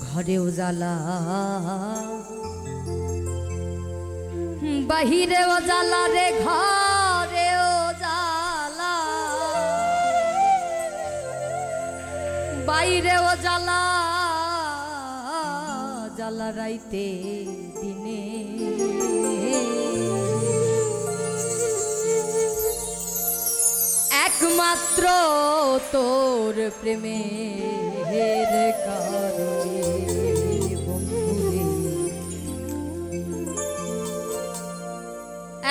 ঘরেও জ্বালা বাহিরেও জ্বালা রে, ঘরেও জ্বালা বাইরেও জ্বালা, জ্বালা রাইতে দিনে। একমাত্র তোর প্রেমের কারণে বন্ধুরে,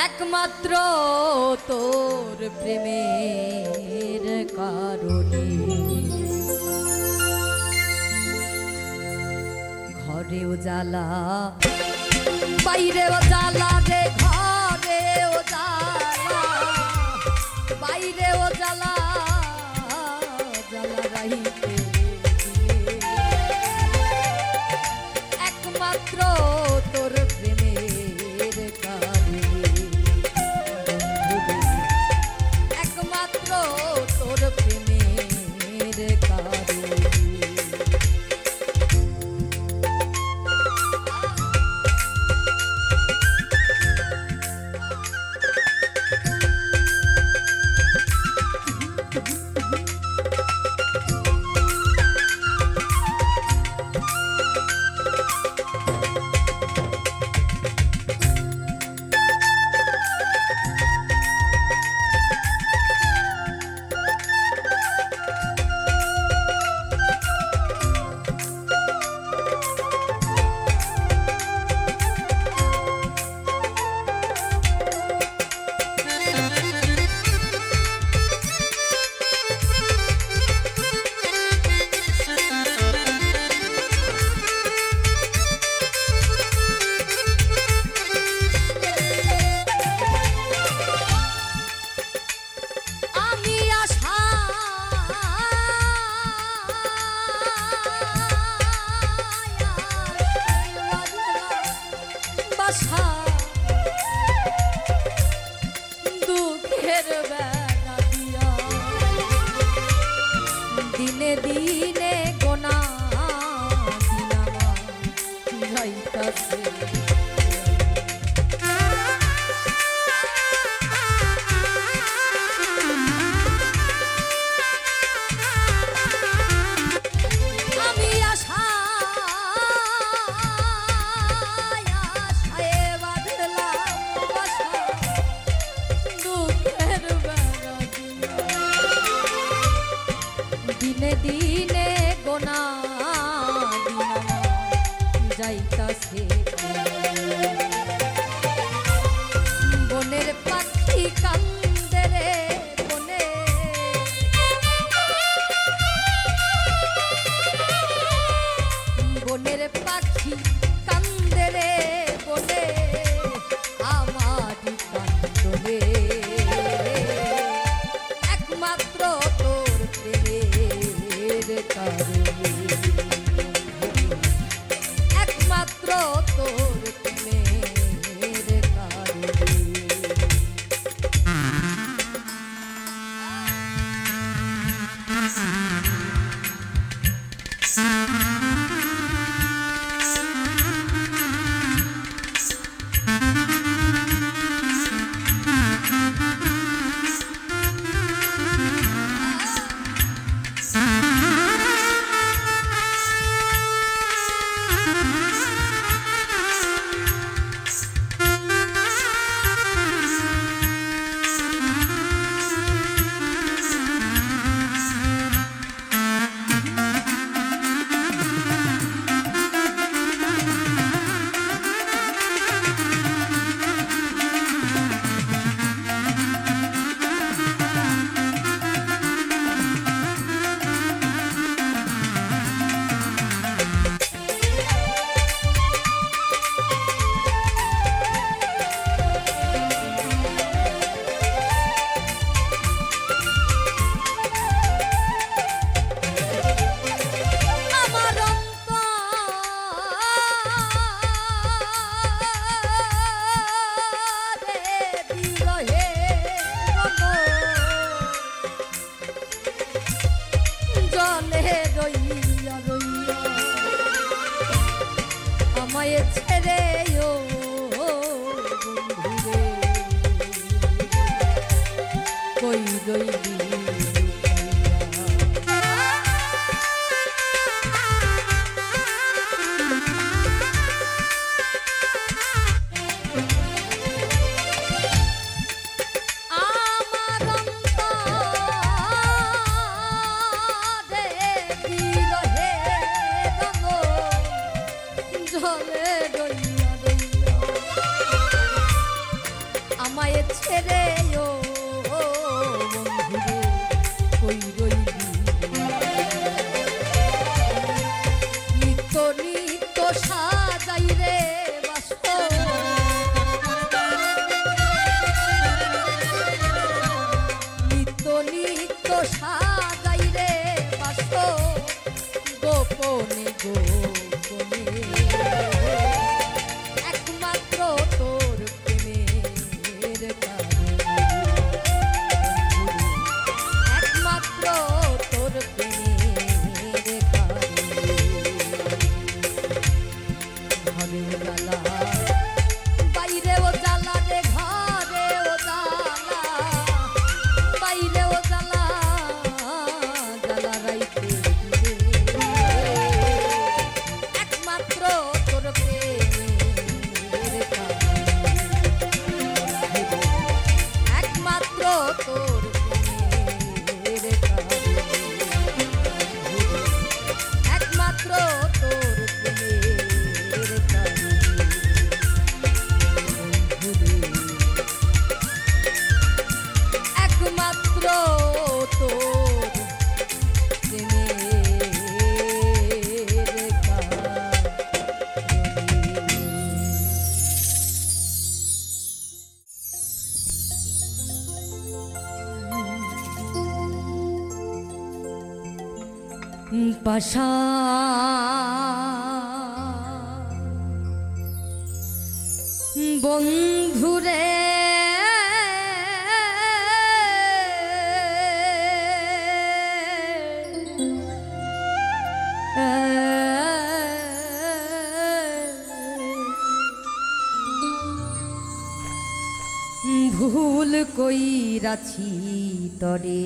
একমাত্র তোর প্রেমের কারণে ঘরেও জ্বালা বাইরেও জ্বালা রে, ঘরেও জ্বালা বাইরেও জ্বালা, জ্বালা রাইতে একমাত্র তোর প্রেমের কারণে, একমাত্র তোর প্রেমের কারণে। দুঃখের বেলা দিয়া দিনে দিনে গোনা দিনামা যাইতাছে। দিনে দিনে গোনা দিনামা যাইতাছে, বনের পাখি কান্দে রে বনে, বনের পাখি কান্দে রে বনে, আমারই কান্দে একমাত্র তোর প্রেমের কারণে, একমাত্র তোর প্রেমের কারণে। জলে রইয়া রইয়া আমায় ছেড়ে ও বন্ধুরে কই রইলি আমায় ছেড়ে ও বন্ধুরে কই রইলি নিত্য নিত্য সাজাই রে বাস্ত নিত্য নিত্য সাজাই রে বাস্ত গোপনে গোপনে একমাত্র তোর প্রেমের কারণে একমাত্র তোর প্রেমের কারণে ঘরেও জ্বালা বাইরেও জ্বালা রে ঘরেও জ্বালা বাইরেও জ্বালা জ্বালা রাইতে একমাত্র তোর প্রেমের কারণে একমাত্র তোর প্রেমের কারণে একমাত্র তোর প্রেমের কারণে একমাত্র তোর প্রেমের কারণে পাশা বন্ধুরে ভুল কইরাছি তরে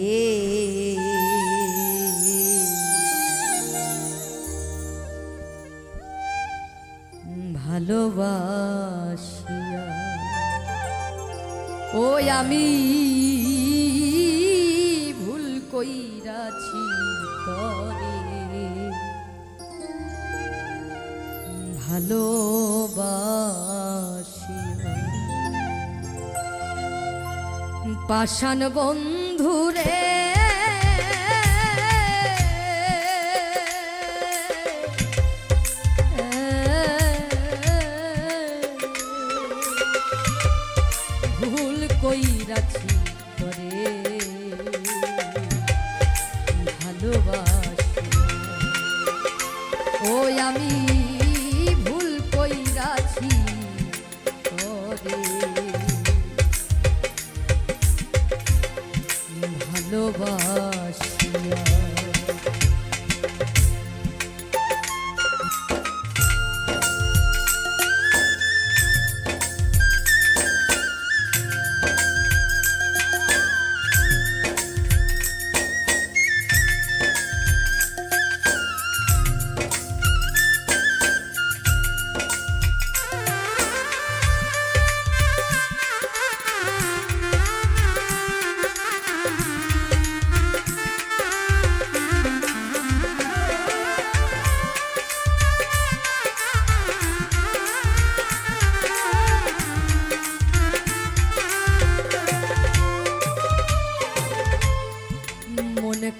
ভালোবাসিয়া ওই আমি ভুল কইরাছি তরে ভালোবাসিয়া পাষাণ বন্ধুরে ভুল কইরাছি তরে ভালোবাসি ওই আমি ভুল কইরাছি তরে ভালোবাসিয়া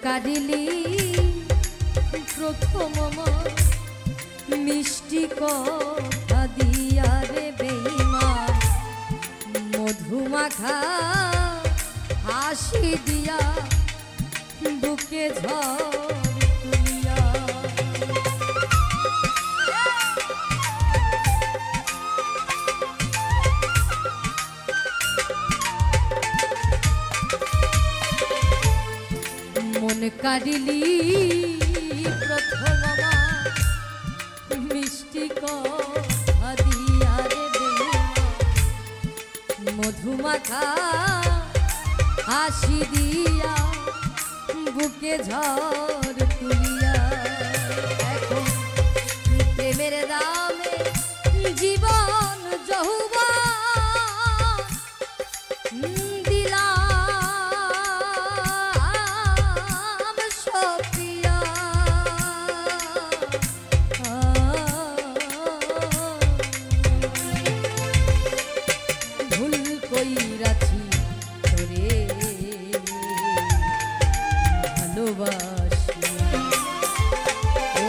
কাঁদিলি প্রথম মিষ্টি কথা দিয়া রে বেঈমান মধুমাখা হাসি দিয়া বুকে ঝড় তুলিয়া মন কাঁদিলি প্রথম আমার মিষ্টি কথা দিয়া রে মধুমাখা হাসি দিয়া বুকে ঝড় তুলিয়া এখন প্রেমের দামে জীবন যৌবন দিলাম সপিয়া ভুল কইরাছি তোরে ভালোবাসিয়া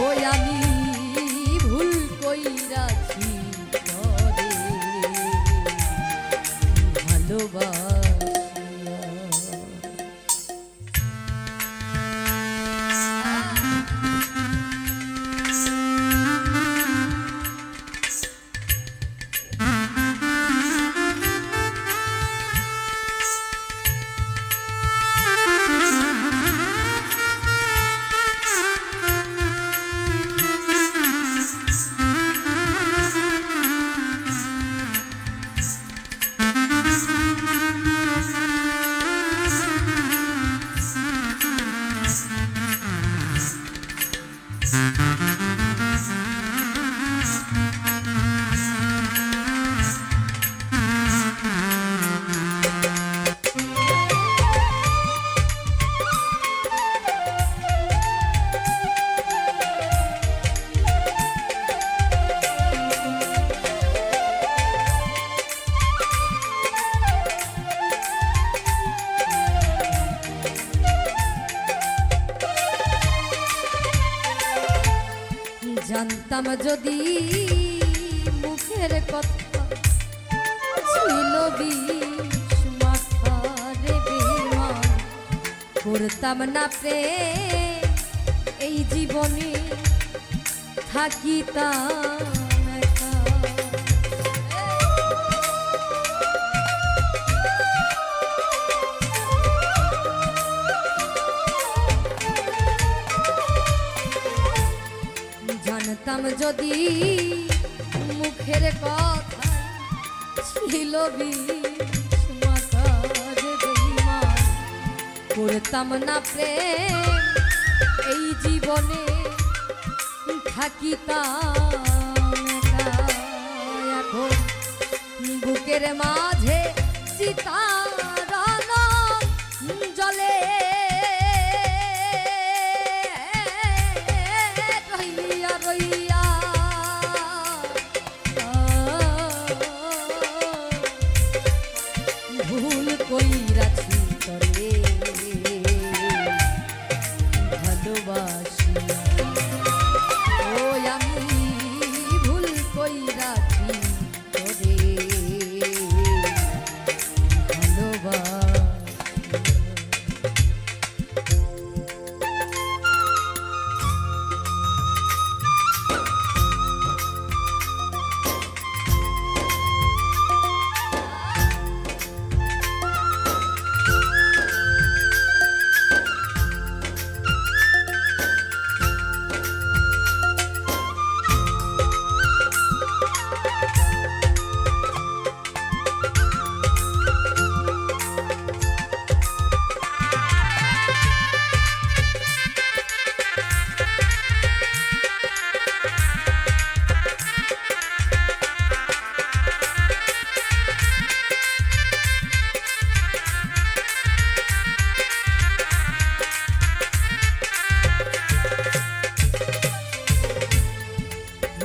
ওই আমি ভুল কইরাছি তোরে ভালোবাসিয়া। জানতাম যদি মুখের কথা ছিল বিষ মাখা রে বেঈমান করতাম না প্রেম এই জীবনে থাকিতাম একা। জানতাম যদি মুখের কথা ছিল বিষ মাখা রে বেঈমান করতাম না প্রেম এই জীবনে থাকিতাম একা। এখন বুকের মাঝে চিতার জলে ভুল কইরাছি তোরে ভালোবাসিয়া ওই আমি ভুল কইরাছি তোরে ভালোবাসিয়া।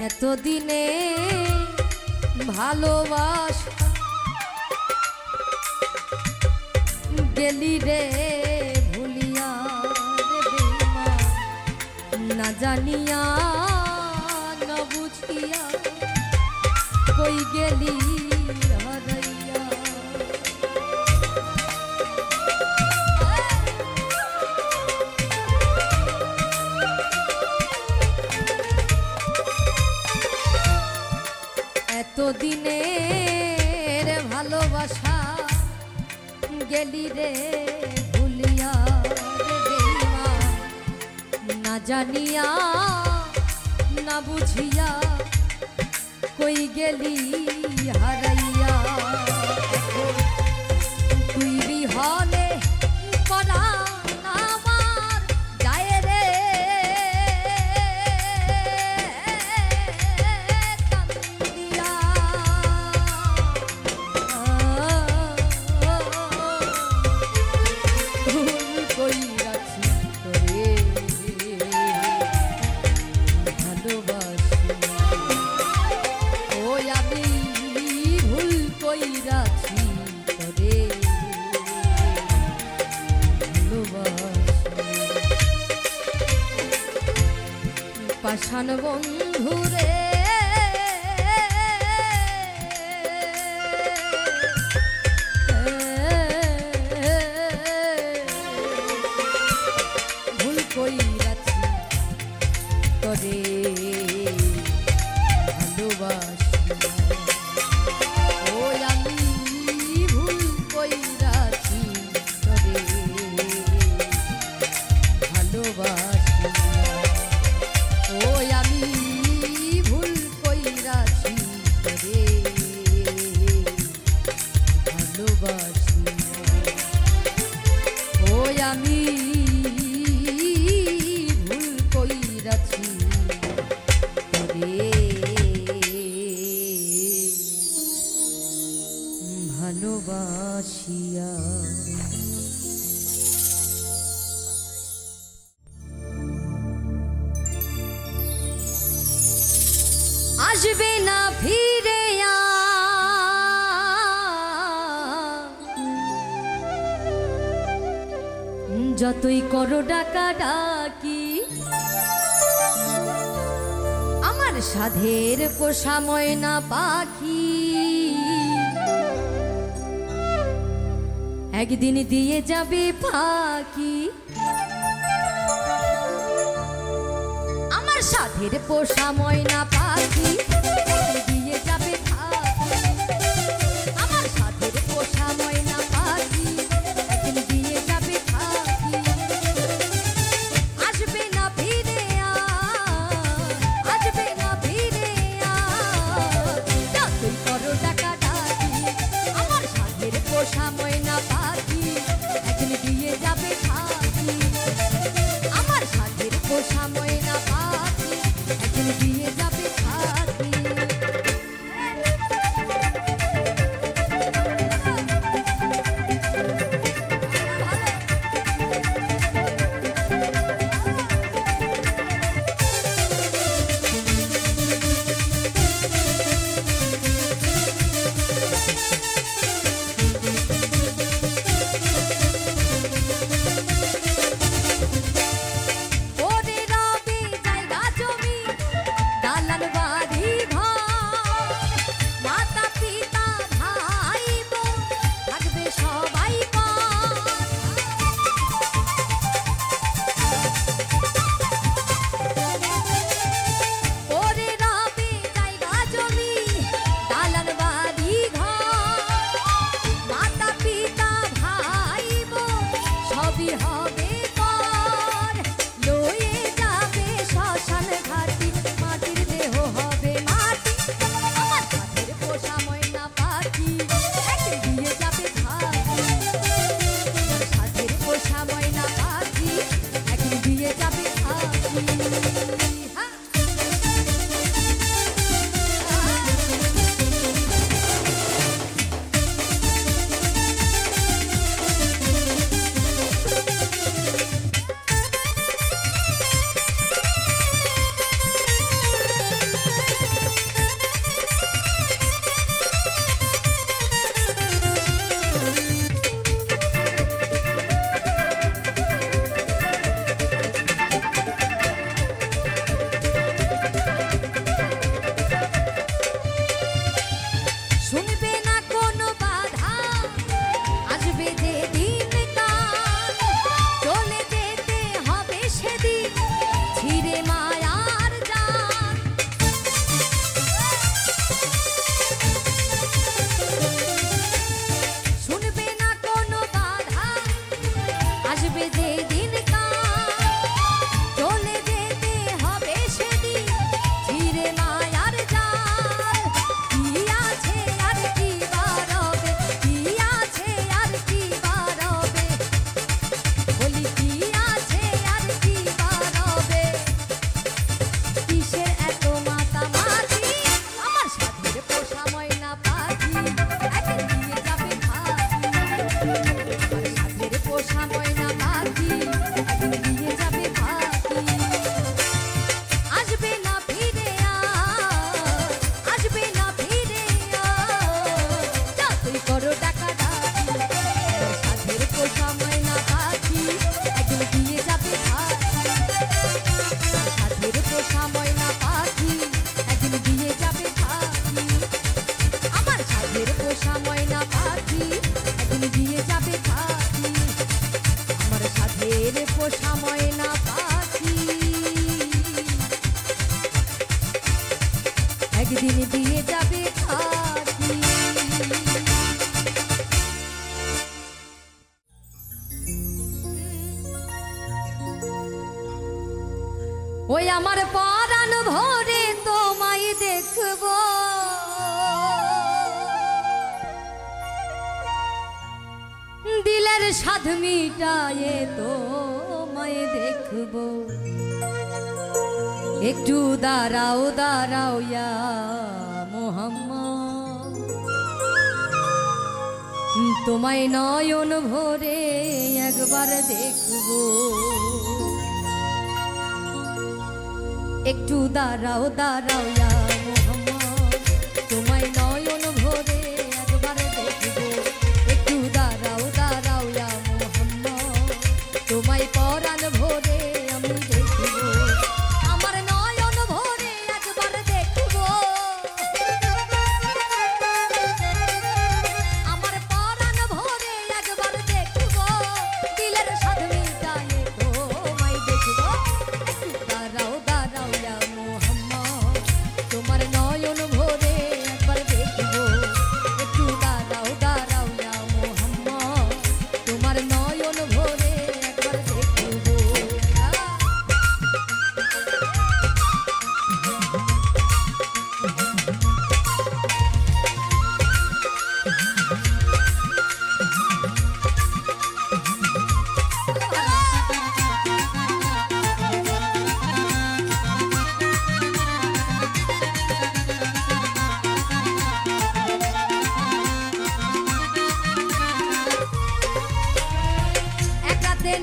এতদিনে ভালোবাসা গেলি রে ভুলিয়া রে বেঈমান না জানিয়া না বুঝিয়া কই গেলি হারাইয়া। এতদিনের ভালোবাসা গেলি রে ভুলিয়া রে বেঈমান না জানিয়া না বুঝিয়া কই গেলি হারাইয়া তুই বিহনে পরাণ আমার যায় রে কান্দিয়া ভুল কইরাছি তোরে পাষাণ বন্ধুরে ভুল কইরাছি তোরে ভালোবাসিয়া ও আমি ভুল কইরাছি তোরে ভালোবাসিয়া ওই আমি ভুল কইরাছি তোরে ভালোবাসি ওই আমি ভুল কইরাছি তোরে ভালোবাসিয়া আসবে না ফিরে যতই করো ডাকা ডাকি আমার সাধের পোষা ময়না পাখি একদিন দিয়ে যাবে ফাঁকি আমার সাধের পোষা ময়না পাখি দিয়ে যাবে ফাঁকি আমার সাধের পোষা ময়না পাখি একদিন দিয়ে যাবে ফাঁকি আসবে না ফিরে আসবে না ফিরে যতই করো ডাকা ডাকি আমার সাধের পোষা ময়না পাখি একদিন দিয়ে যাবে ফাঁকি আমার সাধের পোষা ময়না পাখি একদিন দিয়ে যাবে ফাঁকি ওরে রব ময়না পাখি একদিন দিয়ে যাবে খাকি। ওই আমার পরাণ ভরে তোমায় দেখব, দিলের সাধ মিটায়ে তোমায় দেখব। একটু দাঁড়াও দাঁড়াও ইয়া মোহাম্মদ, তোমায় নয়ন ভরে একবার দেখব। একটু দাঁড়াও দাঁড়াও ইয়া মোহাম্মদ, তোমায় নয়ন ভরে একবার দেখব। একটু দাঁড়াও দাঁড়াও ইয়া মোহাম্মদ, তোমায় পরাণ ভরে আমি দেখব। আমার নয়ন ভরে একবার দেখব, আমার পরাণ ভরে একবার দেখব। দিলের সাধ মিটায়ে তোমায় দেখব। দাঁড়াও দাঁড়াও ইয়া মোহাম্মদ, তোমার নয়ন ভরে একবার দেখব। একটু দাঁড়াও দাঁড়াও ইয়া মোহাম্মদ, তোমার নয়ন ভরে একবার দেখব।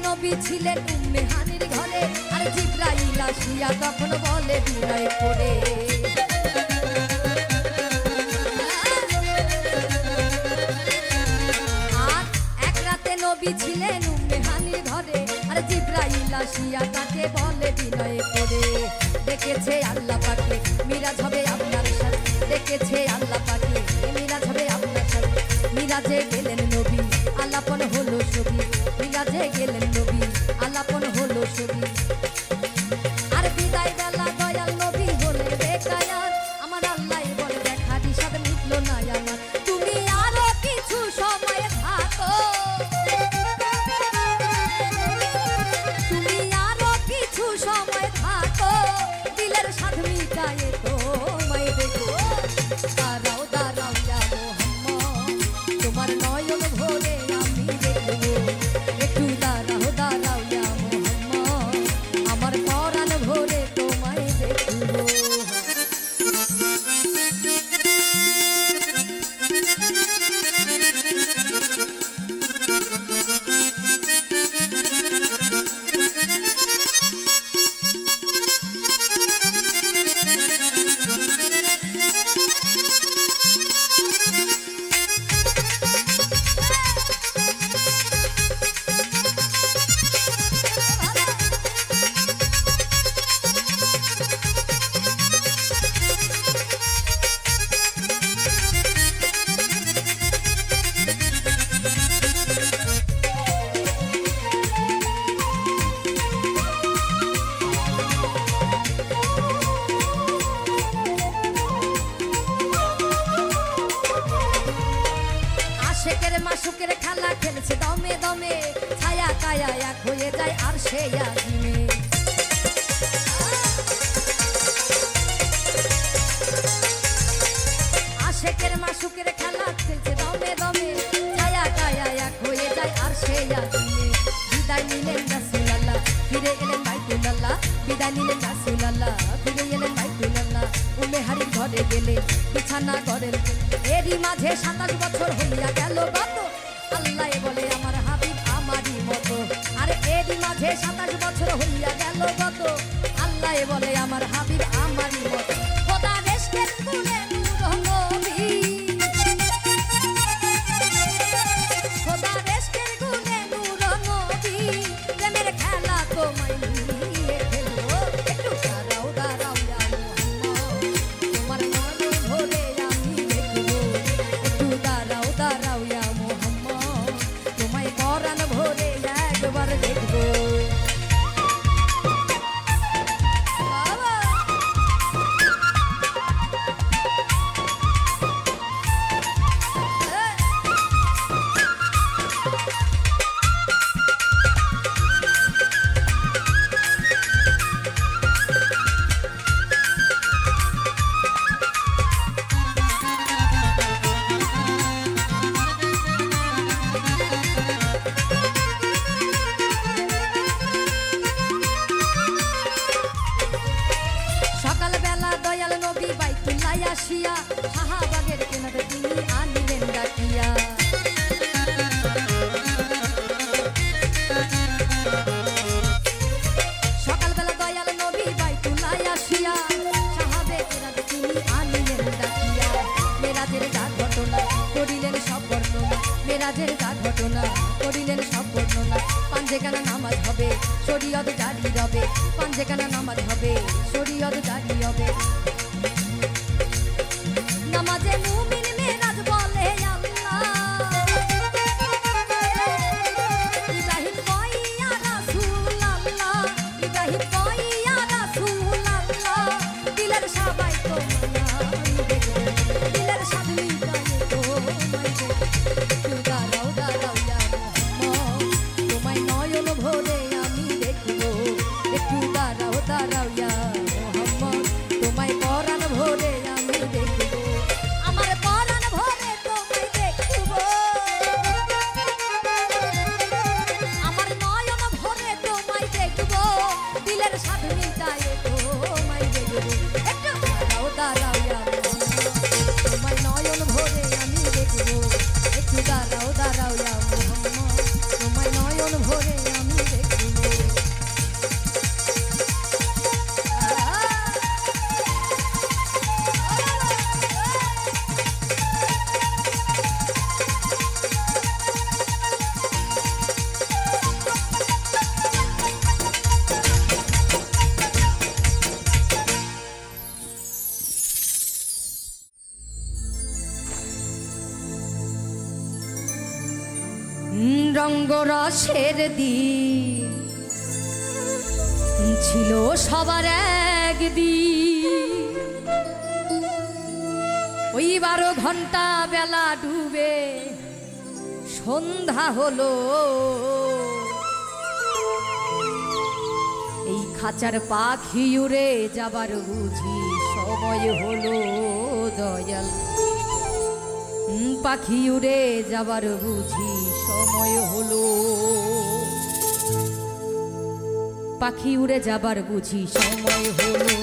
নবী ছিলেন উম্মে হানির ঘরে, আর জিবরাইল আসিয়া তখন বলে বিনয় করে। আর এক রাতে নবী ছিলেন উম্মে হানির ঘরে, আর জিবরাইল আসিয়া তাকে বলে বিনয় করে। দেখেছে আল্লাহ পাকে মিরাজ হবে আপনার সাথে, দেখেছে আল্লাহ পাকে মিরাজ হবে আপনার সাথে। মিরাজে গেলেন নবী আলাপন হলো ছবি, মিরাজে গেলেন নবী আলাপন হলো ছবি। আর বিদায় বেলা দয়াল নবী হলে বেকায়ার, আমার আল্লাহ বলে দেখা দিশাদ মিটলো না আমার। তুমি আরো কিছু সময় থাকো, তুমি আরো কিছু সময় থাকো, দিলের সাধ মিটায়ে তোমায় দেখো। দাঁড়াও দাঁড়াও ইয়া মোহাম্মদ, তোমার নয়ন ভরে আমি দেখব। একটু দাঁড়াও দাঁড়াও ইয়া মোহাম্মদ, আমার পরাণ ভরে তোমায় দেখব। মাসুকের খেলা খেলছে দমে দমে, ছায়া কায়া এক হয়ে যায় আর সে আজিমে। আশেকের মাসুকের খেলা খেলছে দমে দমে, ছায়া কায়া এক হয়ে যায় আর সে আজিমে। বিদায় নিলেন রাসূলুল্লাহ, ফিরে এলেন বাইতুল্লাহ। বিদায় নিলেন রাসূলুল্লাহ, ফিরে এলেন বাইতুল্লাহ। উম্মে হানির ঘরে গেলে বিছানা ঘরের, এরই মাঝে 27 বছর হইয়া গেল গত। আল্লাহ বলে আমার হাবিব আমারই মতো, আর এরই মাঝে 27 বছর হইয়া গেল গত। আল্লাহ বলে আমার হাবিব আমারই মতো। খোদা রেশকের গুণে নূর নবী, খোদা রেশকের গুণে নূর নবী, প্রেমের খেলা তোমায় নিয়ে খেলবো। একটু দাঁড়াও দাঁড়াও ইয়া মোহাম্মদ, তোমার নয়ন ভরে আমি দেখব। একটু দাঁড়াও দাঁড়াও ইয়া মোহাম্মদ, তোমায় পরাণ ভরে একবার দেখব। জারি রবে পাঞ্জেখানা নামাজ হবে শরীয়ত জারি হবে নামাজে মুমিন মেরাজ বলে আল্লাহ ইব্রাহিম কয় ইয়া রাসূলুল্লাহ ইব্রাহিম কয় ইয়া রাসূলুল্লাহ দিলের সবাই তো দিলের সাধনী গায়ে তো একটু দাঁড়াও দাঁড়াও ইয়া মোহাম্মদ তোমায় নয়ন ভরে আমি দেখবো একটু দাঁড়াও দাঁড়াও ইয়া মোহাম্মদ তোমায় পরাণ ভরে আমি দেখবো আমার পরাণ ভরে তোমায় দেখবো আমার নয়ন ভরে তোমায় দেখবো দিলের সাধনী গায়ে তোমায় দেখবো একটু দাঁড়াও দাঁড়াও ইয়া মোহাম্মদ তোমায় নয়ন ভরে আমি দেখবো একটু দাঁড়াও দাঁড়াও ইয়া মোহাম্মদ তোমায় নয়ন ভরে আমি দেখবো রঙ্গরসের দিন ছিল সবার একদিন ওই 12 ঘন্টা বেলা ডুবে সন্ধ্যা হলো এই খাঁচার পাখি উড়ে যাবার বুঝি সময় হলো দয়াল পাখি উড়ে যাবার বুঝি সময় হলো পাখি উড়ে যাবার বুঝি সময় হলো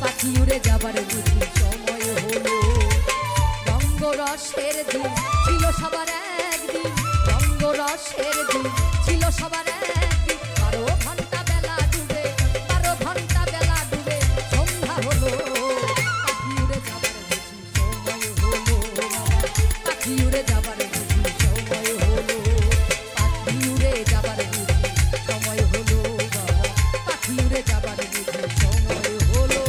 পাখি উড়ে যাবার বুঝি সময় হলো রঙ্গরসের দিন ছিল সবার একদিন রঙ্গরসের দিন ছিল সবার একদিন 12 ঘন্টা বেলা ডুবে 12 ঘন্টা বেলা ডুবে সন্ধ্যা হলো পাখি উড়ে যাবার বুঝি সময় হলো পাখি উড়ে যাবার বুঝি সময় হলো পাখি উড়ে যাবার বুঝি সময় হলো পাখি উড়ে যাবার বুঝি সময় হলো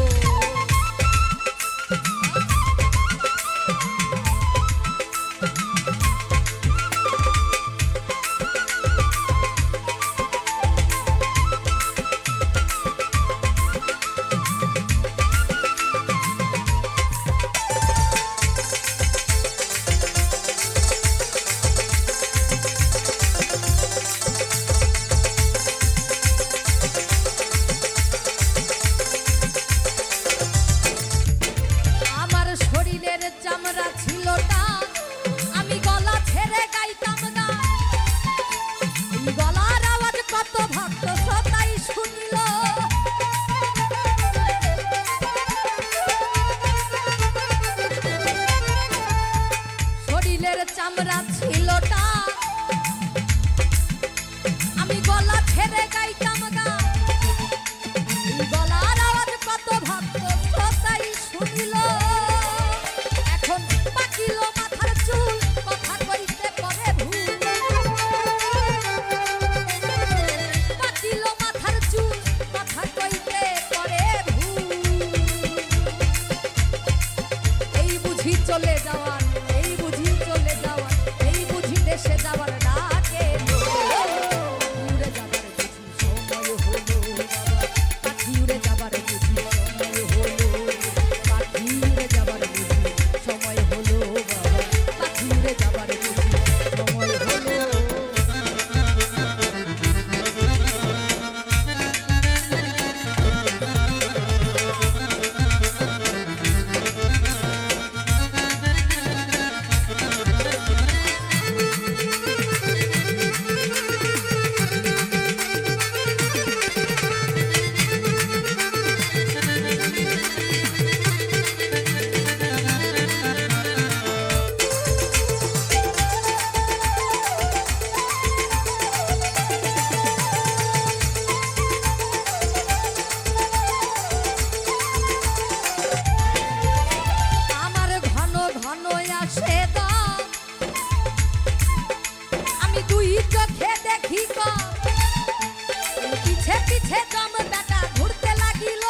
পিছে জম বেটা ঘুরতে লাগিল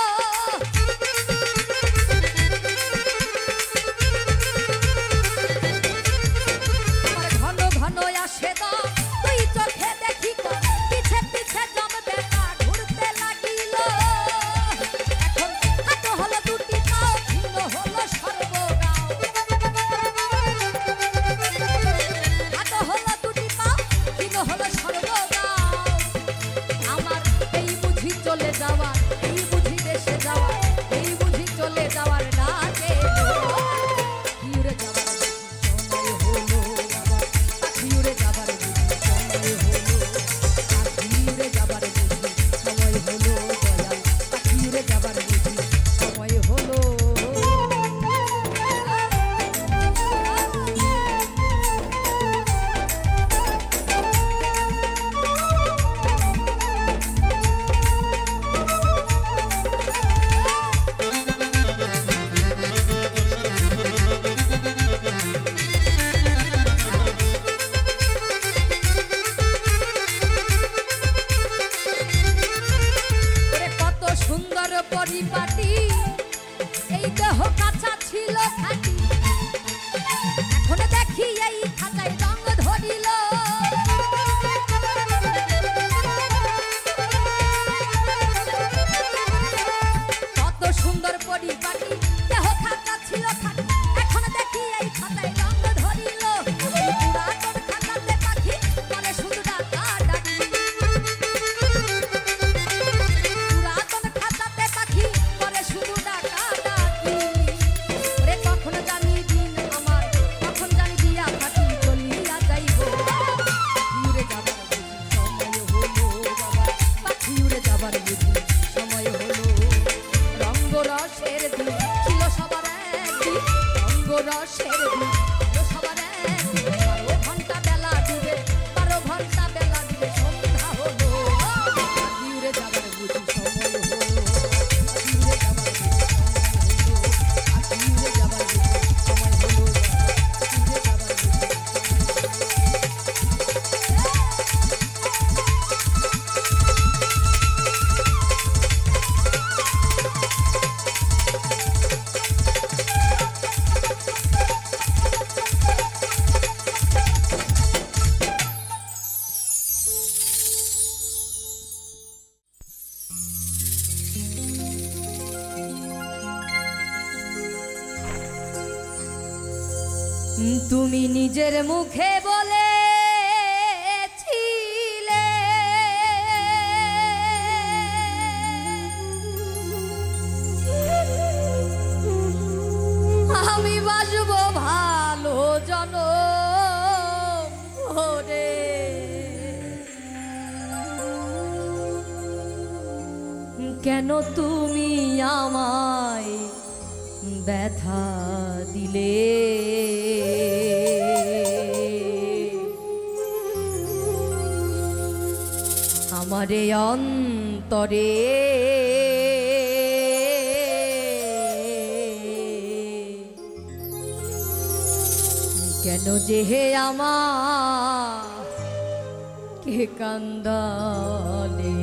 ঘন ঘন আসে দম তুই চোখে দেখি তো পিছে পিছে জম বেটা ঘুরতে লাগিল এখন হাত হলো দুটি পাও ভিন্ন হলো সর্বগাও হাত হলো দুটি পাও ভিন্ন হলো সর্বগাও আমার এই বুঝি চলে যাওয়া এই বুঝি দেশে যাওয়া এই বুঝি চলে যাওয়ার ডাকে উড়ে যাবার সময় হলো পাখি উড়ে যাবার সময় হলো পাখি উড়ে যাবার সময় হলো দয়াল পাখি উড়ে যাবার সময় হলো কত সুন্দর পরিপাটি এই দেহ কাঁচা ছিল খাঁটি এখন দেখি এই খাঁচায় রং ধরিল কত সুন্দর পরিপাটি দেহ কাঁচা ছিল খাঁটি এখন দেখি এই খাঁচায় রং ধরিল পুরাতন খাঁচাতে পাখি মানে শুধু ডাকা ডাকি পুরাতন খাঁচাতে পাখি করে শুধু ডাকা ডাকি ওরে কখন জানি দিন আমার কখন জানি দিয়া ফাটি চলিয়া যাইব পাখি উড়ে যাবার সময় হলো বাবা পাখি উড়ে যাবার সময় হলো রঙ্গরসের দিন ছিল সবার একদিন রঙ্গরসের দিন ছিল সবার একদিন 12 ঘন্টা বেলা ডুবে 12 ঘন্টা বেলা ডুবে সন্ধ্যা হলো পাখি উড়ে যাবার সময় হলো পাখি উড়ে যাবার পাখি উড়ে যাবার সময় হলো পাখি উড়ে যাবার তুমি নিজের মুখে বলেছিলে আমি বাসবো ভালো জনম ভরে কেন তুমি আমায় ব্যথা দিলে আমারে অন্তরে কেন যে হে আমাকে কান্দালে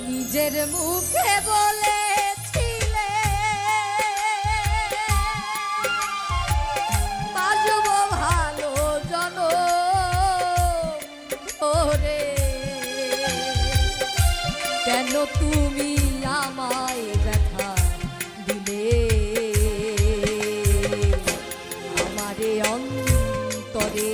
নিজের মুখে বলেছিলে বাজবো ভালো জনম ওরে কেন তুমি আমায় ব্যথা দিলে আমারে অন্তরে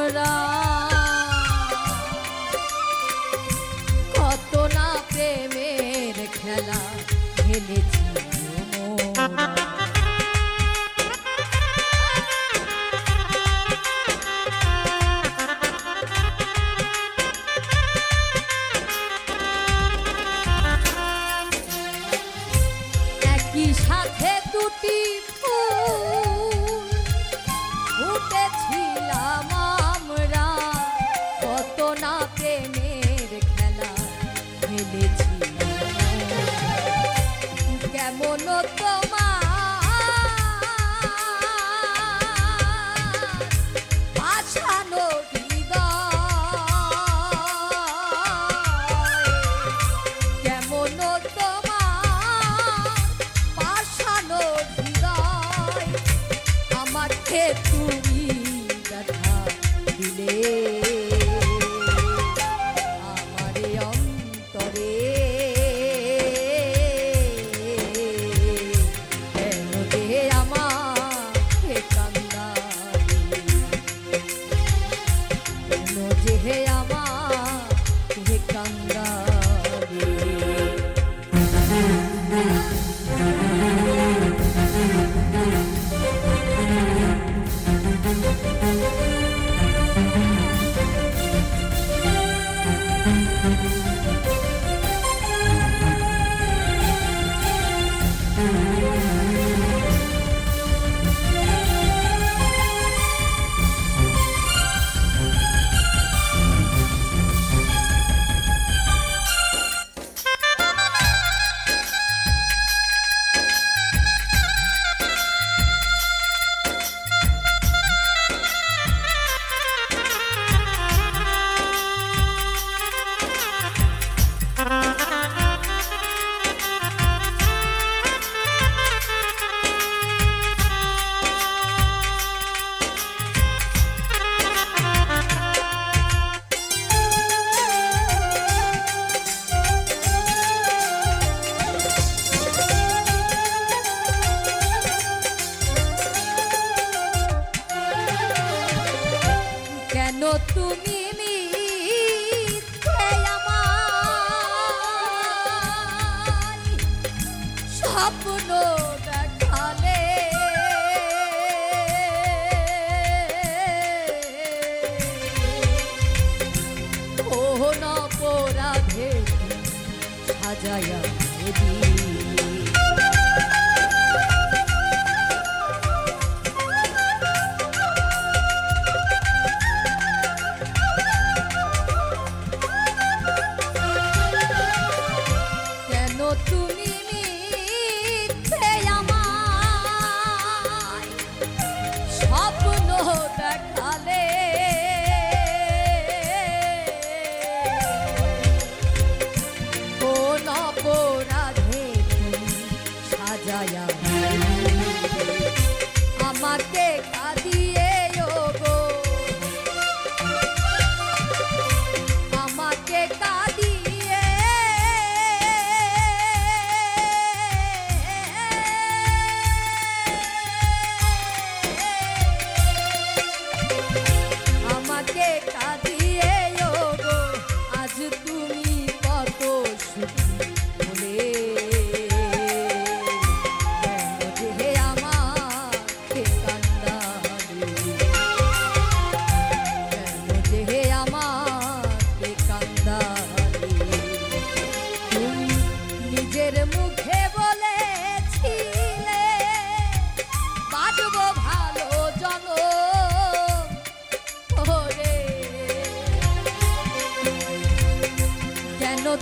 আমরা কত না প্রেমের খেলা খেলেছি একই সাথে দুটি ফুল ফুটেছিলাম আমরা কত না প্রেমের খেলা খেলেছি কেমন তোমার আশানো হৃদয় কেমন আমাকে তুমি ব্যথা দিলে আমার অন্তরে কেন যে আমাকে কান্দালে কেন যে আমাকে কান্দালে কেন তুমি মিথ্যে আমায় স্বপ্ন দেখালে কোন অপরাধে সাজায়া দিলে তুমি মিথ্যে আমায় স্বপ্ন দেখালে কোন অপরাধে তুমি সাজায়া আমাকে কাঁদিয়ে গো আমাকে কাঁদিয়ে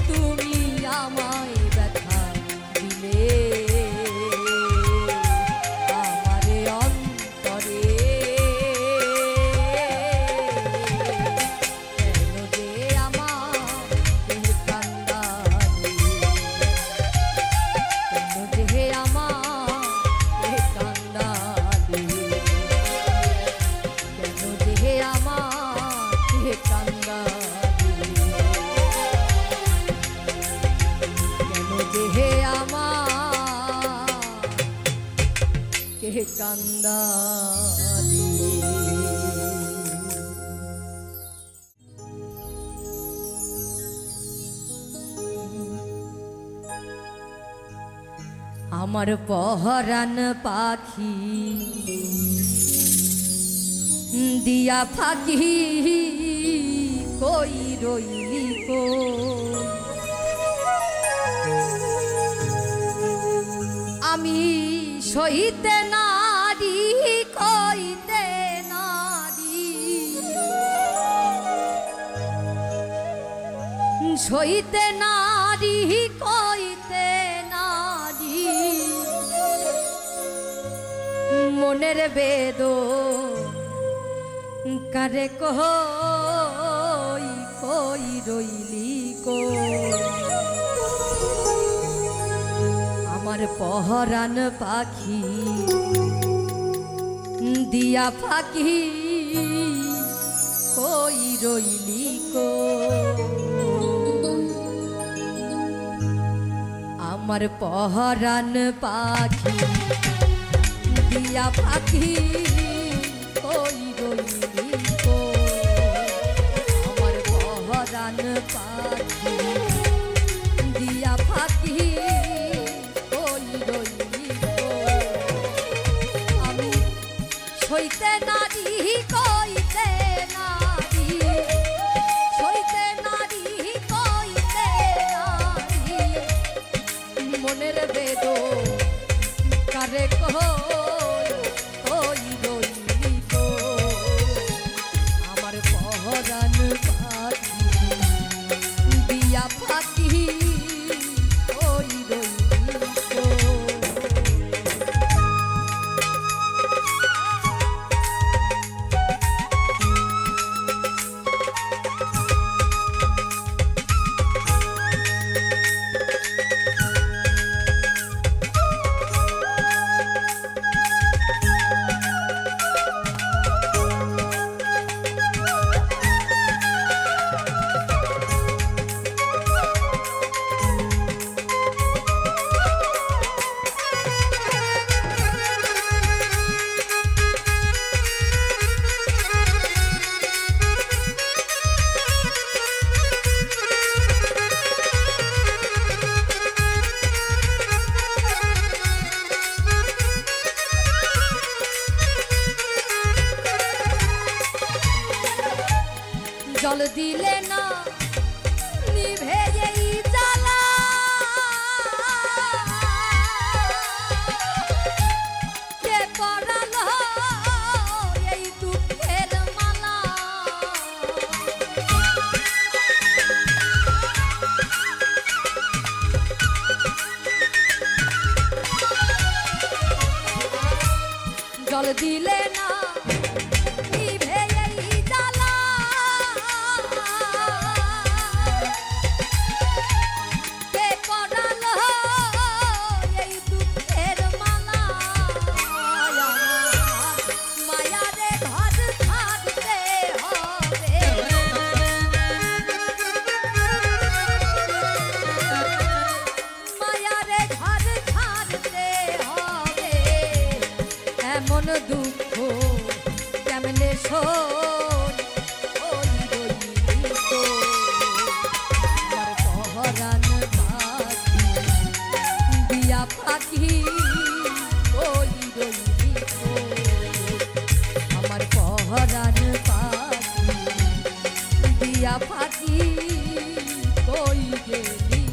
তুমি আমায় ব্যথা দিলে আমার অন্তরে কেন যে আমাকে কান্দালে কেন যে আমাকে কান্দালে কেন যে আমাকে কান্দালে হে আমাকে কান্দালে। আমার পহরান পাখি দিয়া ফাঁকি কই রইলি কই আমি সইতে নারী কইতে নারী সইতে নারী কইতে নারী মনের বেদ কারে কই কই রইলি কই আমার পহরান পাখি দিয়া ফাঁকি কই রইলি কই আমার পহরান পাখি দিয়া ফাঁকি কই রইলি কই আমার পহরান পাখি দিয়া ফাঁকি কই রইলি কই আমি সইতে নারী কইতে নারী সইতে নারী কইতে নারী মনের বেদ কারে কই রইলি কই আমার পহরান পাখি দিয়া ফাঁকি কই রইলি কই জল দিলে না নিভে এই জ্বালা কে পড়ালো এই দুঃখের মালা জল দিলে না নিভে এই জ্বালা এমন দুঃখ কেমনে শোন ওই রইলি আমার পহরান পাখি দিয়া ফাঁকি ওই রইলি আমার পহরান পাখি দিয়া ফাঁকি কই গেলি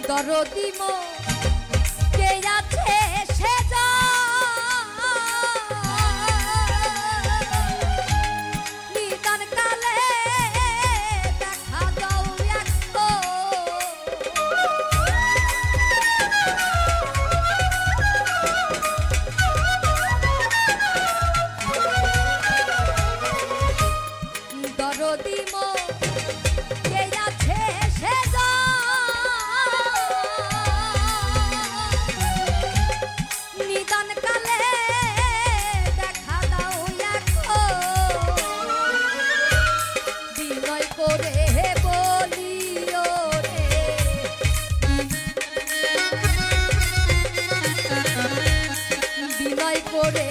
দরদি মো কে আছে সে যদি কে আছে সে নিদান কালে দেখা দাও বিনয় করে বলিও রে বিনয় করে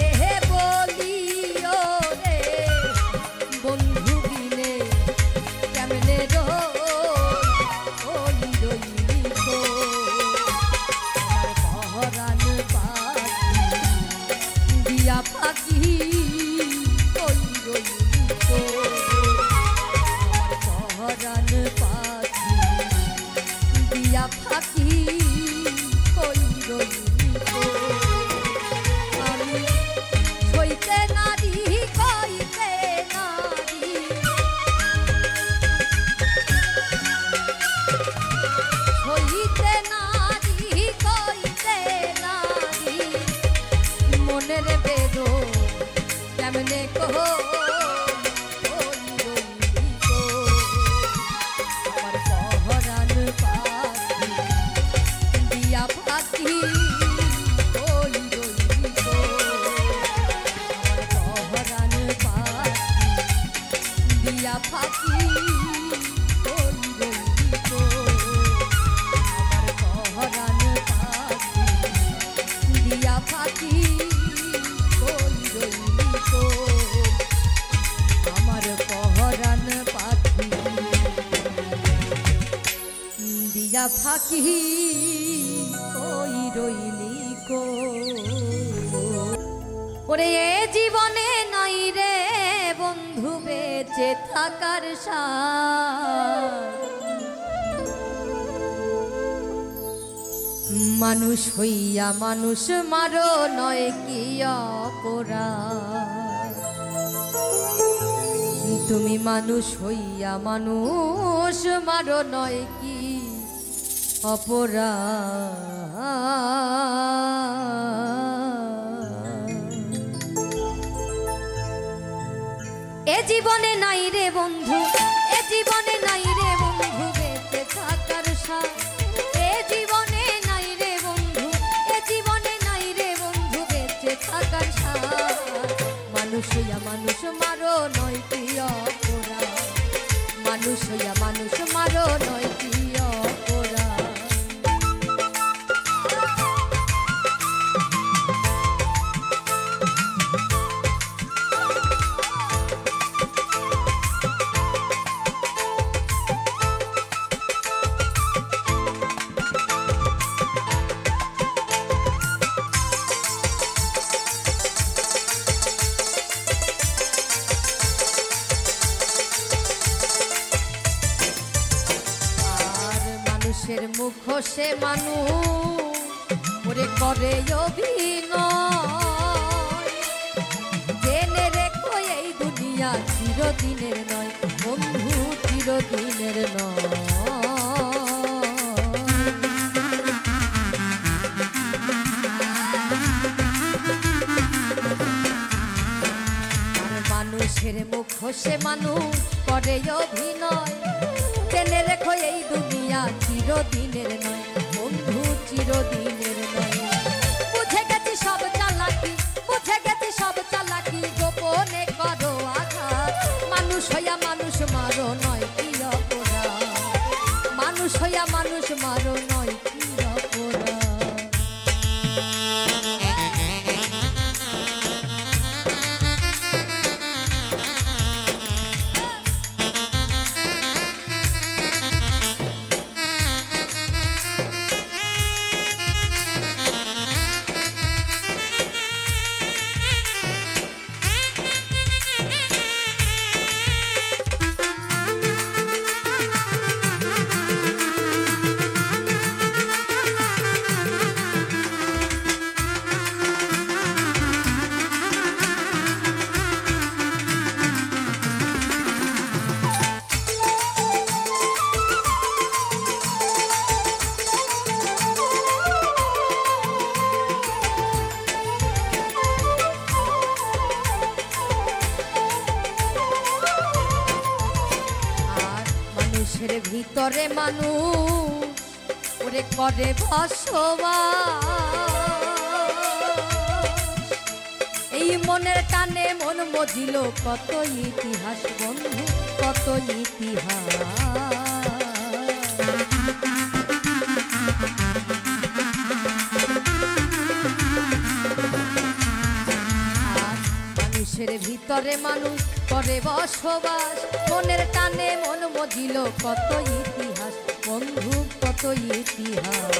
বলিও রে বন্ধু বিনে কেমনে রইলি গো আমার পহরান পাখি দিয়া পাখি কই রইলি গো আমার পহরান পাখি দিয়া পাখি কই রইলি গো আমি সইতে নারী কইতে নারী সইতে নারী কইতে নারী মনের বেদো কেমনে কহো আমার পহরান পাখি দিয়া পাখি ফাঁকি কই রইলি গো আমার পহরান পাখি দিয়া ফাঁকি কই রইলি গো আমার পহরান পাখি দিয়া ফাঁকি কই রইলি গো ওরে এ জীবনে নাই রে বন্ধু বেঁচে থাকার মানুষ হইয়া মানুষ মারো নয় কি অপরাধ তুমি মানুষ হইয়া মানুষ মারো নয় কি অপরাধ এ জীবনে নাই রে বন্ধু এ জীবনে নাই রে বন্ধু বেঁচে থাকার স্বাদ এ জীবনে নাই রে বন্ধু এ জীবনে নাই রে বন্ধু বেঁচে থাকার স্বাদ মানুষ হইয়া মানুষ মারো নয় কি অপরাধ মানুষ হইয়া মানুষ মারো নয় কি অপরাধ মানুষের মুখ সে মানুষ ওরে করে অভিনয় জেনে রেখো এই দুনিয়া চিরদিনের নয় বন্ধু চিরদিনের নয় মানুষের মুখ সে মানুষ করে অভিনয় জেনে রেখো এই দুনিয়া চিরদিনের নয় বন্ধু চিরদিনের নয় বুঝে গেছি সব চালাকি বুঝে গেছি সব চালাকি গোপনে করো আঘাত মানুষ হইয়া মানুষ মারো নয় কি অপরাধ মানুষ হইয়া মানুষ মারো নয় কি অপরাধ মানুষের ভিতরে মানুষ ওরে করে বসবাস। এই মনের টানে মন মজিল কত ইতিহাস বন্ধু, কত ইতিহাস। মানুষের ভিতরে মানুষ করে বসবাস, মনের টানে মন মজিল কত ইতিহাস বন্ধু, কত ইতিহাস।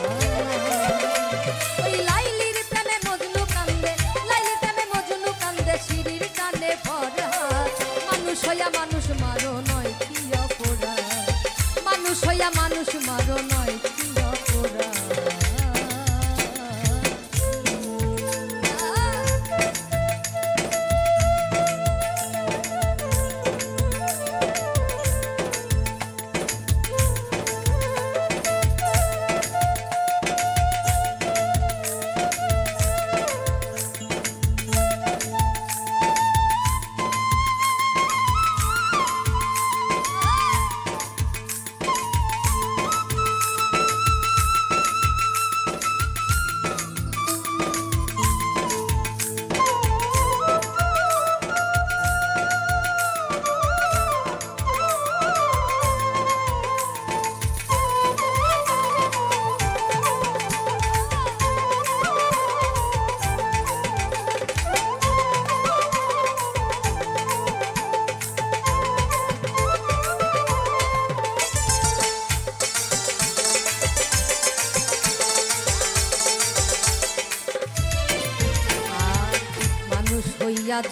ওই লাইলির প্রেমে মজনু কান্দে, লাইলির প্রেমে মজনু কান্দে, সিঁড়ির কানে ফরহাদ। মানুষ হইয়া মানুষ মারো নয় কি অপরাধ, মানুষ হইয়া মানুষ মারো নয় কি অপরাধ।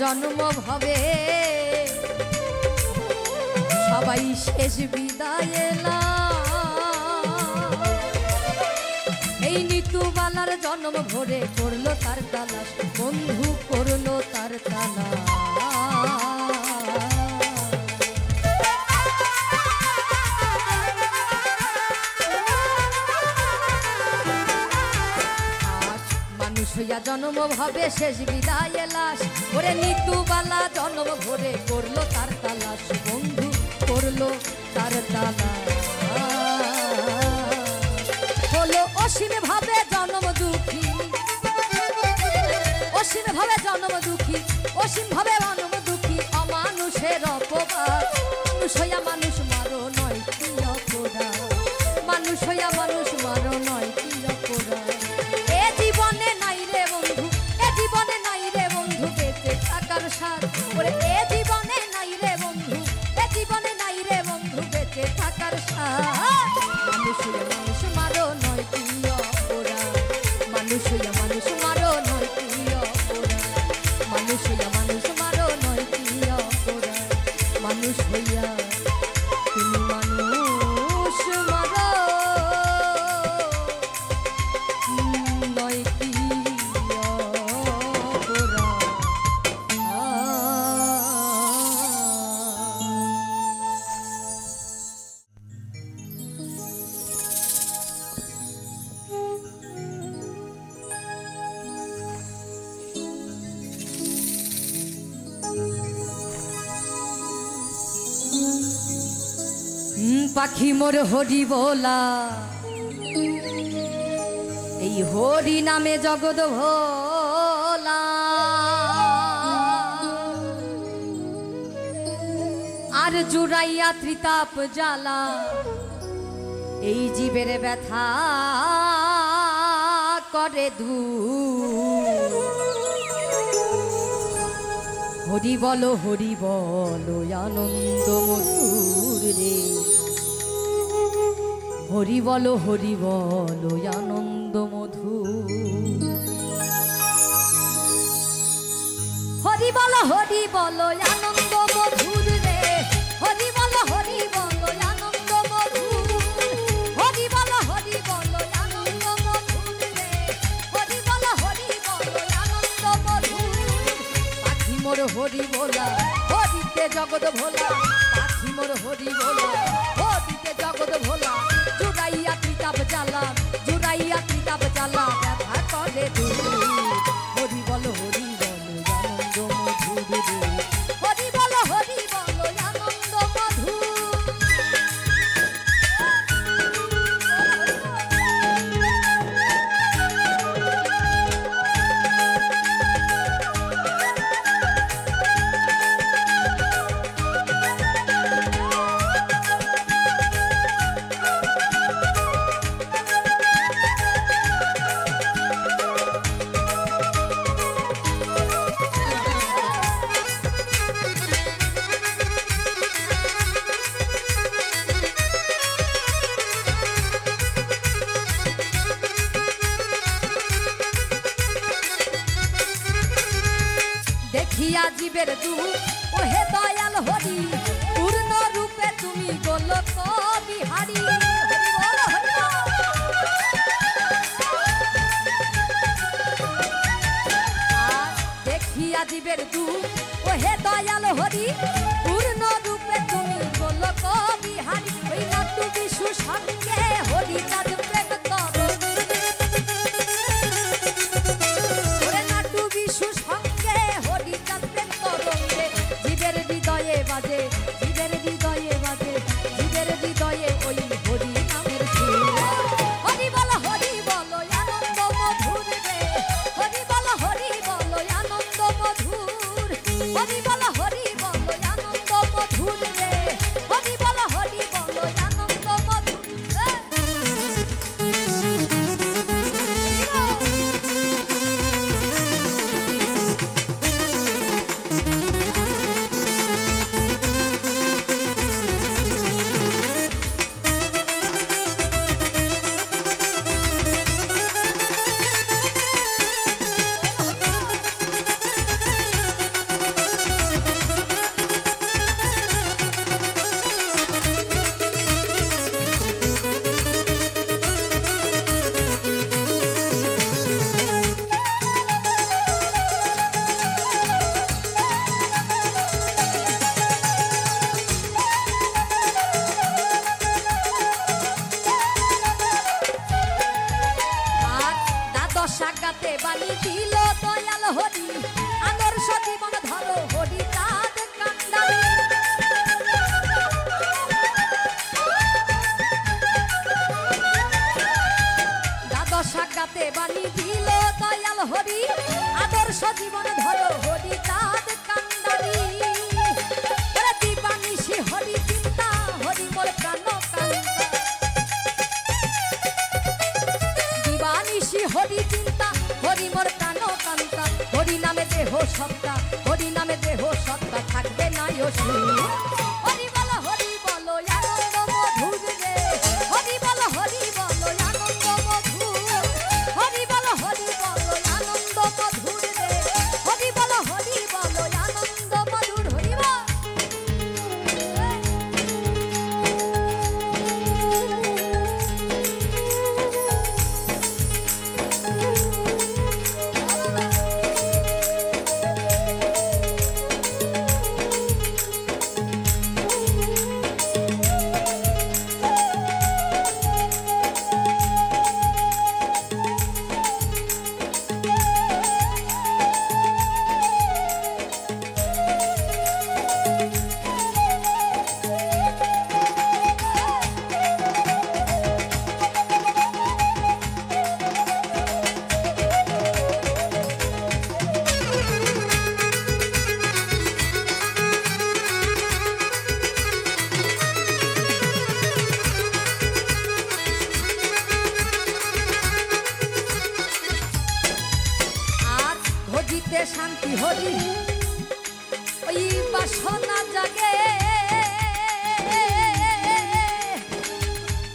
জন্ম ভাবে সবাই শেষ বিদায় এই নিতুবালার জন্ম ভরে করলো তার তালাশ বন্ধু, করলো তার তালাশ। হইয়া জন্ম ভাবে শেষ বিদায় লাশ, ওরে নিতুবালা জন্ম ভরে করলো তার তালাশ বন্ধু, করলো তার তালাশ। হলো অসীম ভাবে জন্ম দুঃখী, অসীম ভাবে জন্ম দুঃখী, অসীম ভাবে জন্ম দুঃখী, অমানুষের অপবাদ। মানুষ হইয়া মানুষ মারো নয় কি অপরাধ, মানুষ হইয়া মানুষ মারো নয় কি অপরাধ। এ জীবনে নাই রে বন্ধু, এ জীবনে নাই রে বন্ধু বেঁচে থাকার স্বাদ, ওরে এ জীবনে নাই রে বন্ধু, এ জীবনে নাই রে বন্ধু বেঁচে থাকার স্বাদ। মানুষ হইয়া মানুষ মারো নয় কি অপরাধ, মানুষ হইয়া মানুষ মারো নয় কি অপরাধ, মানুষ হইয়া মানুষ মারো নয় কি অপরাধ, মানুষ হইয়া তুমি মানুষ মারো নয় কি পাখি মোর হরি বলা, এই হরি নামে জগৎ ভোলা। আর জুড়াইয়া ত্রিতাপ জ্বালা, এই জীবের ব্যথা করে দূর। হরি বলো আনন্দ মধুর রে, হরি বলো আনন্দ মধুর। হরি বলো আনন্দ মধুর রে, হরি বলো আনন্দ মধুর। হরি বলো আনন্দ মধুর রে, হরি বলো আনন্দ মধুর। পাখি মোর হরি বলা, হরিতে জগৎ ভোলা, পাখি মোর হরি বলা, হরিতে জগৎ ভোলা। জুড়াইয়া ত্রিতাপ জ্বালা, জুড়াইয়া ত্রিতাপ জ্বালা ব্যথা করে দূর। হরি বলো আনন্দ মধুর রে, হরি বলো আনন্দ মধুর। জীবের দুঃখ ওহে দয়াল হরি পূর্ণ রূপে তুমি গোলক বিহারী দেখিয়া জীবের দুঃখ ওহে দয়াল হরি পূর্ণ রূপে তুমি গোলক বিহারী ওই নাটু বিশু সঙ্গে হরি কাজ প্রেম করো ওরে নাটু বিশু সঙ্গে হরি কাজ প্রেম করো জীবের হৃদয়ে বাজে জীবের হৃদয়ে বাজে জীবের হৃদয়ে ওই হরি নামের সুর হরি বল আনন্দ মধুর রে হরি বল আনন্দ মধুর হরি বল আনন্দ মধুর রে হরি বল আনন্দ মধুর সাগাতে বাণী দিল দয়াল হরি আদর্শ জীবন ধরো হরি চাঁদ কান্দারি দ্বাদশ সাগাতে বাণী দিল দয়াল হরি আদর্শ জীবন ধরো হরি চাঁদ কান্দারি দিবানিশি হরি চিন্তা হরি মোর প্রাণ কান্তা দিবানিশি হরি চিন্তা হরি মোর প্রাণ কান্তা হরি নামে দেহ সত্তা হরি নামে দেহ সত্তা থাকবে না অসুর হরি বল আনন্দ মধুর রে হরি বল আনন্দ মধুর হরি বল আনন্দ মধুর রে হরি বল আনন্দ মধুর হরি বল শান্তি হরি ওই বাসনা জাগে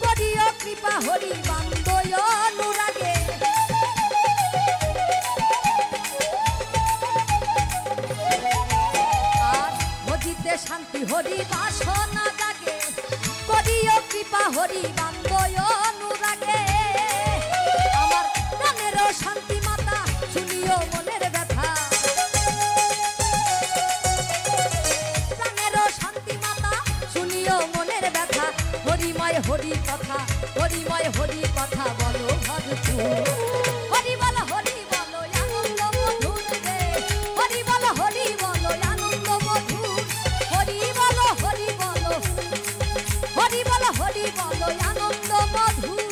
করিও কৃপা হরি বান্দয় অনুরাগে আর ভজিতে শান্তি হরি বাসনা জাগে করিও কৃপা হরি বান্দয় অনুরাগে আমার প্রাণেরও শান্তি মাতা শুনিও মনের ব্যথা প্রাণেরও শান্তি মাতা শুনিও মনের ব্যথা হরিময় হরি কথা হরিময় হরি কথা বলো ভজপুর হরি বল আনন্দ মধুর রে হরি বল আনন্দ মধুর হরি বল আনন্দ মধুর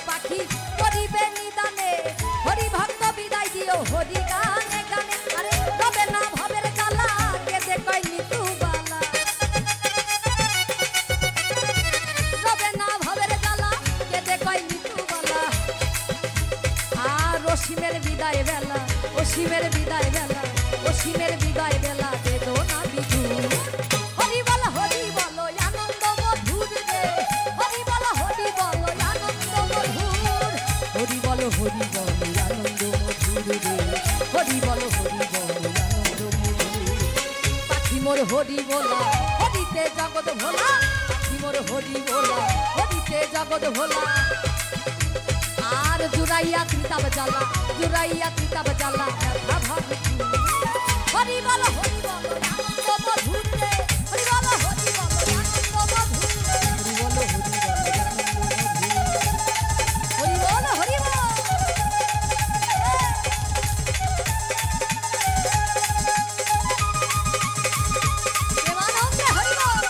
পাখি করিবে নিদানে হরি ভক্ত বিদায় দিও হরি গানে গানে আরে রবে না ভবের জ্বালা কেঁদে কই নিতু বালা রবে না ভবের জ্বালা কেঁদে কই নিতু বালা আর অসীমের বিদায় বেলা অসীমের বিদায় বেলা অসীমের বিদায় বেলা দেদো না বিধু হরি বলো আনন্দ মধুর রে হরি বলো আনন্দ মধুর হরি বলো আনন্দ মধুর রে হরি বলো আনন্দ মধুর পাখি মোর হরি বলা হরিতে জগৎ ভোলা পাখি মোর হরি বলা হরিতে জগৎ ভোলা আর জুড়াইয়া ত্রিতাব জ্বালা হরি বলো আনন্দ মধুর রে হরি বলো আনন্দ মধুর হরি বলো হরি বলো প্রেমানন্দে হরি বল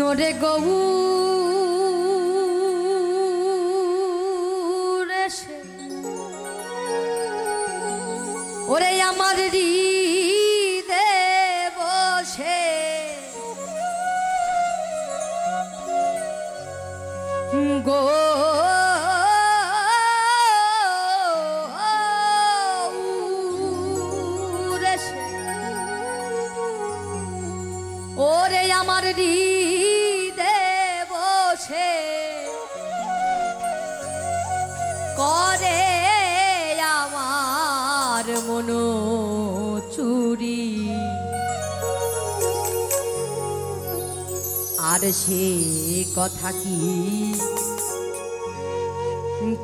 ওরে গৌরে ওরে আমার হৃদে বসে গো ওরে আমার হৃদে বসে করে আমার মন চুরি আর সে কথা কি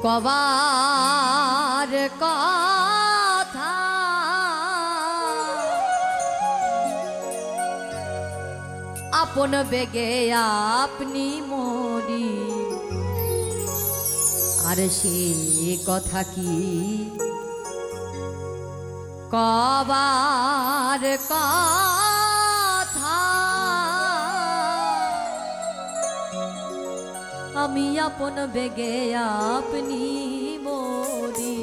কবার কথা আপন বেগে আপনি মরি আর সে কথা কি কবার কথা আমি আপন বেগে আপনি মরি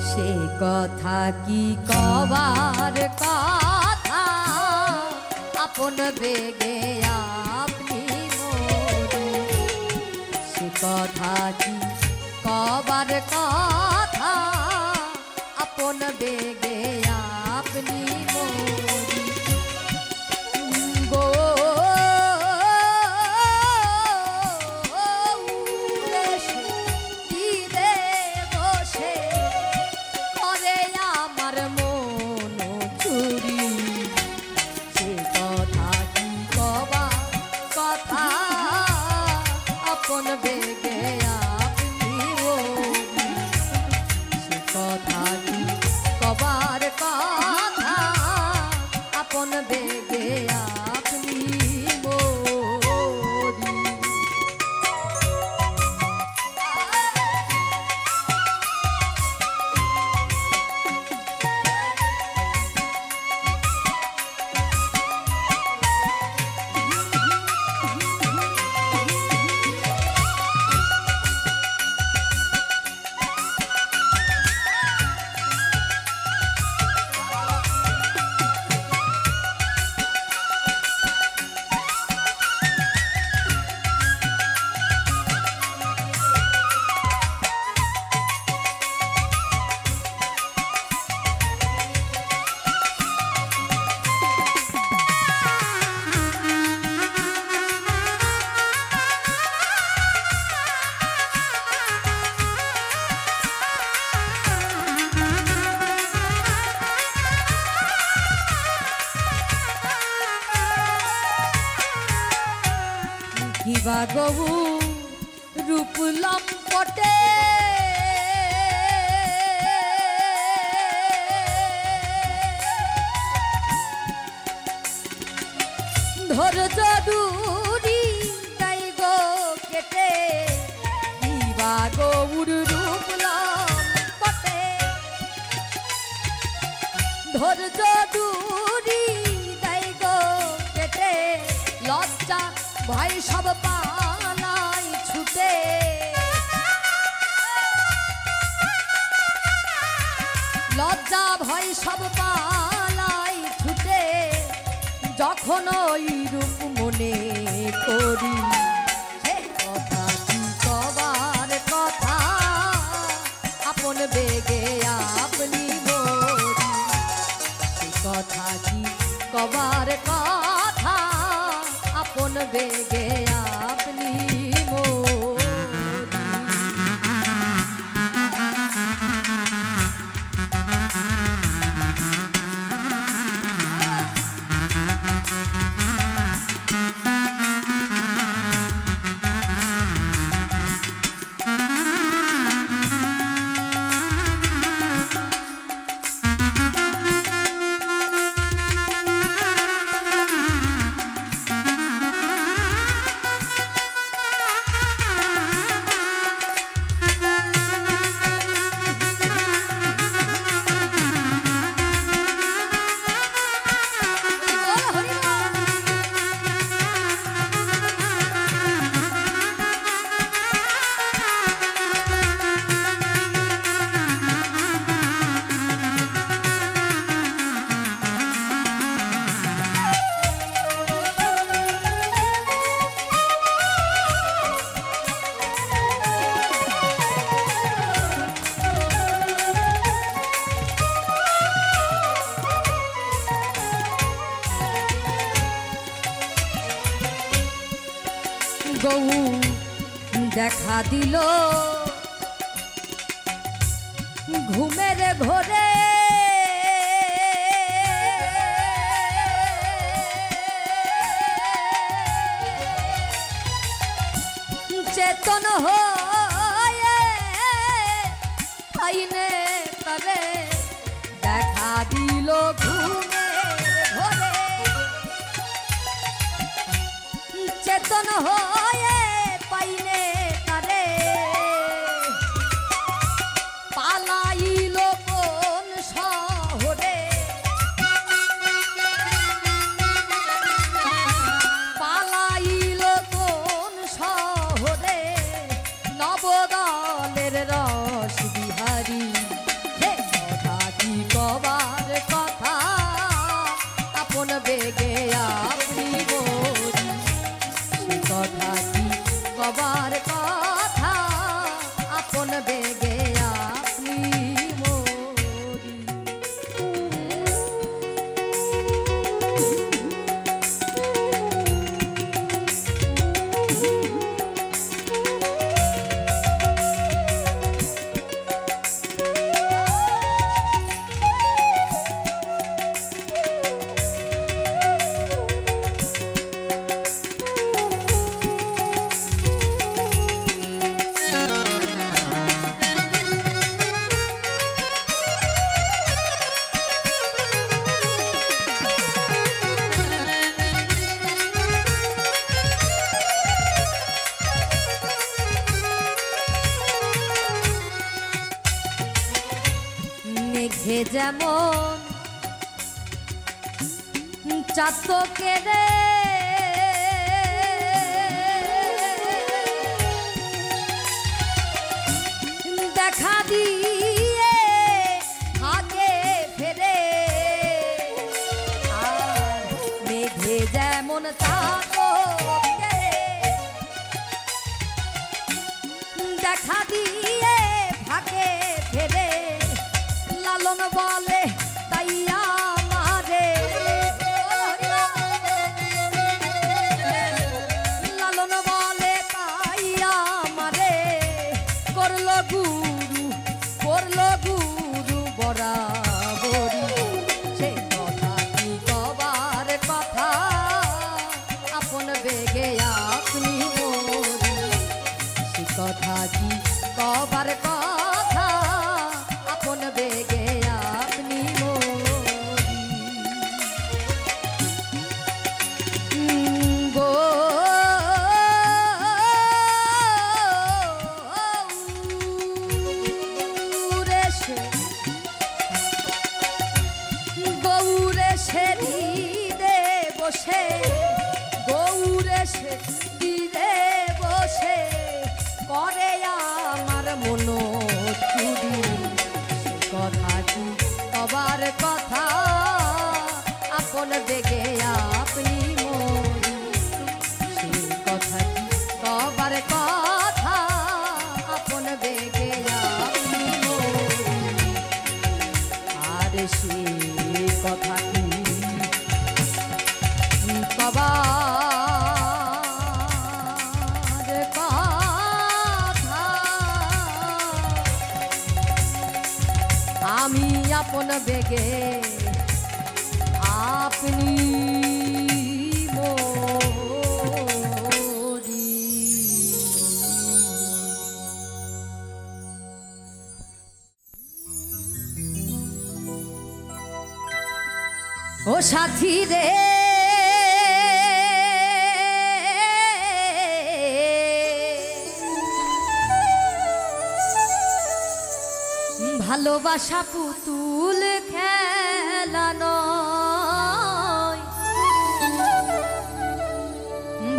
সে কথা কি কবার কথা আপন বেগে আপনি মরি সে কথা কি কবার কথা আপন বেগে আপনি মরি গো আপন বেগে আপনি মরি সে কথা কি কবার কথা বা গবু রূপ লম্পটে ধৈর্য দূরি তাই গো কেটে বা গৌর রূপ লম্পটে ধৈর্য দূরি তাই গো কেটে লজ্জা ভয় সব পালাই ছুটে লজ্জা ভয় সব পালাই ছুটে যখন ওই রূপ মনে করি সে কথা কি কবার কথা আপন বেগে আপনি মরি সে কথা কি কবার কথা আপন বেগে আপনি গৌ দেখা দিল ঘুমের ঘোরে চেতন হয়ে আইনে তরে দেখা দিল ঘুমের ঘোরে চেতন হয়ে পাইনে তারে পালাইল কোন শহরে পালাইল কোন শহরে নবদলের রস বিহারী হে কথা কি কবার কথা আপন বেগে আপনি মরি কথা কি কবার কথা আপন বেগে আপনি মরি মেঘে যেমন চাতকে রে দেখা দিয়ে আগে ফেরে আর মেঘে যেমন চাতকে রে দেখা দিয়ে ভাগে ফেরে লালন বলে তাই আমারে লালন বলে তাই আমারে করলো গুরু বরাবরি সে কথা কি কবার কথা আপন বেগে আপনি কবার কথা আপন বেগে আপনি মরি সেই কথা কি কবার কথা আপন বেগে আপনি মরি আর সেই কথা কি কবার কথা আমি আপন বেগে আপনি মরি। ও সাথী রে ভালোবাসা পুতুল খেলা নয়,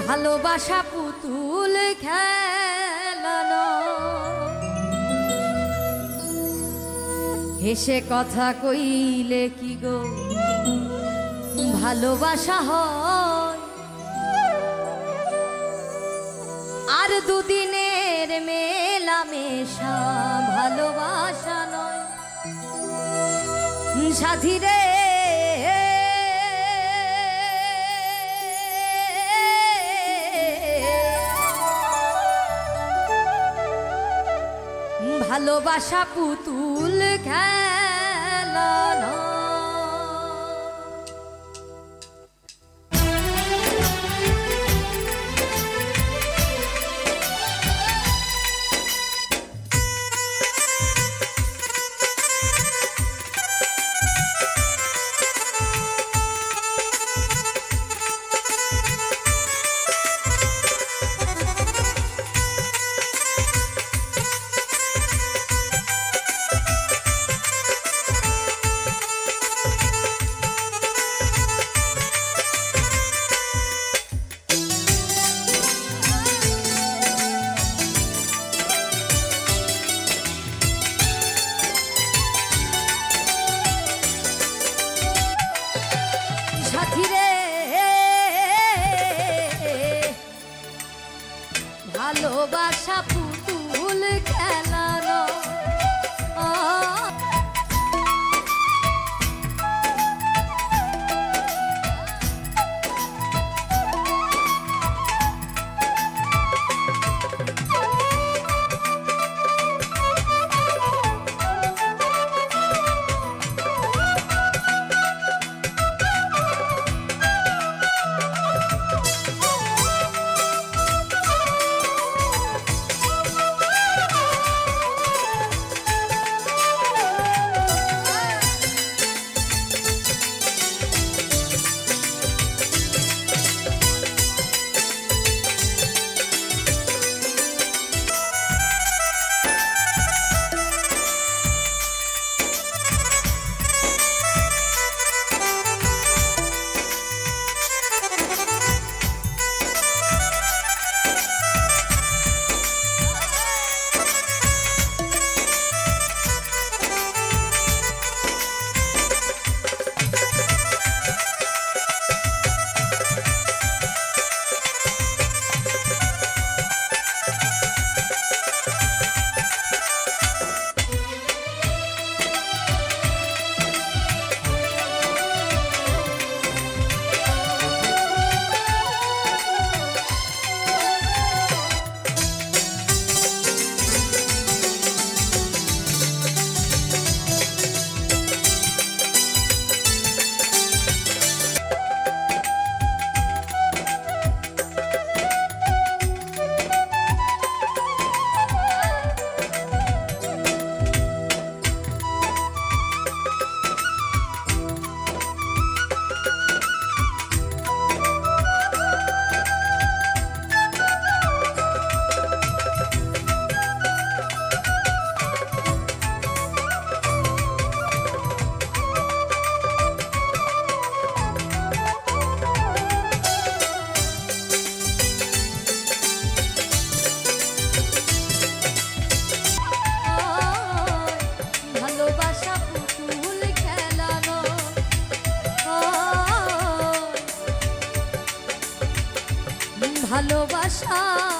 ভালোবাসা পুতুল খেলা নয়। হেসে কথা কইলে কি গো ভালোবাসা হয়? আর দুদিনের মেলামেশা ভালোবাসা নয়। সাথী রে ভালোবাসা পুতুল খেলা নয়। ভালোবাসা পুতুল খেলা নয়। ভালোবাসা